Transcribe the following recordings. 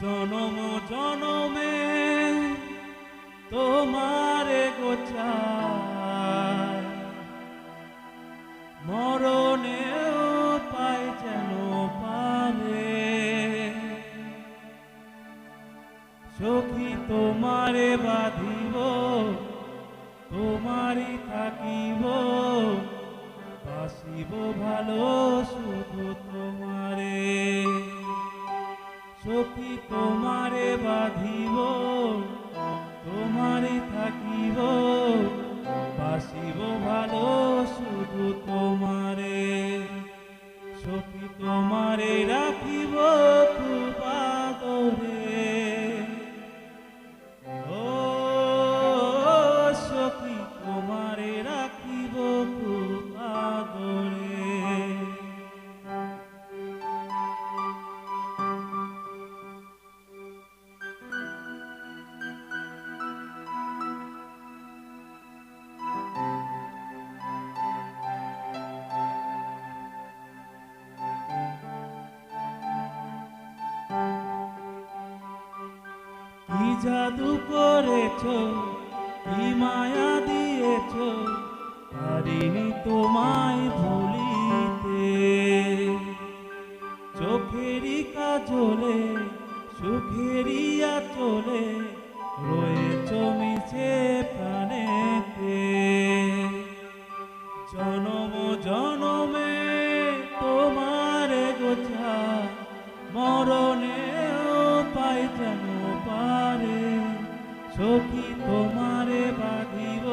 জনম জনমে তোমারে গোচার মরণেও পাই যেন পারে সখী তোমারে বাঁধিব তোমারই থাকিব বাসিব ভালো শুধু তোমারে সখী তোমারে বাঁধিব তোমারই থাকিব বাসিব ভালো শুধু তোমারে সখী তোমারে রাখিব খুব আদরে ও সখী তোমারে রাখিব খুব আদরে কি জাদু করেছ কি মায়া দিয়েছ পারিনি তোমায় ভুলিতে চোখেরই কাজলে সুখেরই আঁচলে রয়েছ মিশে প্রাণেতে জনম জনমে তোমার গোছা মরণেও পাই যেন পারে সখী তোমারে বাঁধিব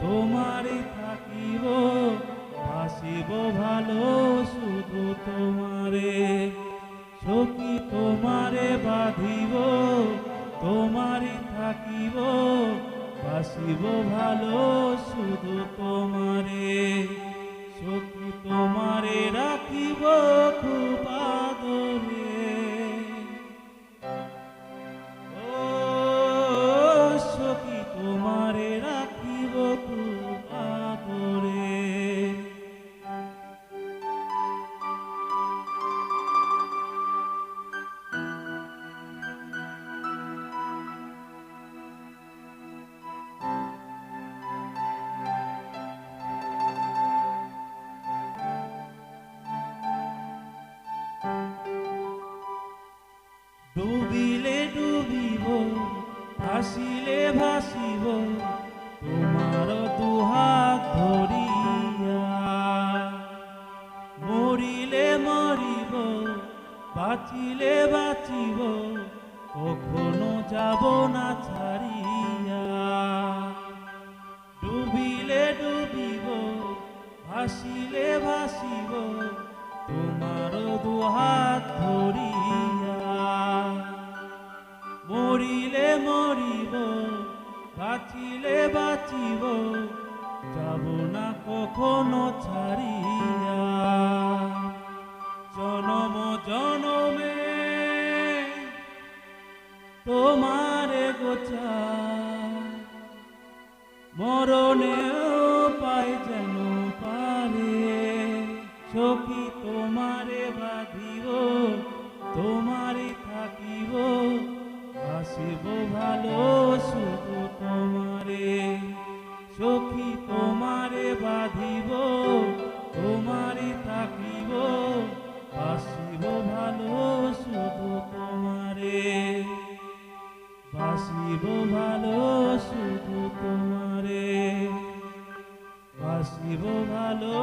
তোমারে থাকিব বাসিব ভালো শুধু তোমারে সখী তোমারে বাঁধিব তোমারে থাকিব বাসিব ভালো শুধু তোমারে সখী তোমারে রাখিব খুব আদরে ও সখী তোমারে রাখিব খুব আদরে ডুবিলে ডুবিব ভাসিলে ভাসিব তোমার দুহাত ধরিয়া মরিলে মরিব বাঁচিলে বাঁচিব কখনো যাব না ছাড়িয়া ডুবিলে ডুবিব ভাসিলে ভাসিব তোমার দুহাত ধরিয়া মরিলে মরিব বাঁচিলে বাঁচিব যাব না কখনো ছাড়িয়া জনম জনমে তোমারে গোছা মরণেও পাই যেন পারে সখী তোমারে বাঁধিব তোমারে থাকিব বাসিব ভালো শুধু তোমারে সখী তোমারে বাঁধিব তোমারে থাকিব বাসিব ভালো শুধু তোমারে বাসিব ভালো শুধু তোমারে বাসিব ভালো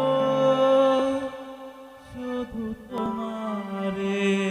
শুধু তোমারে।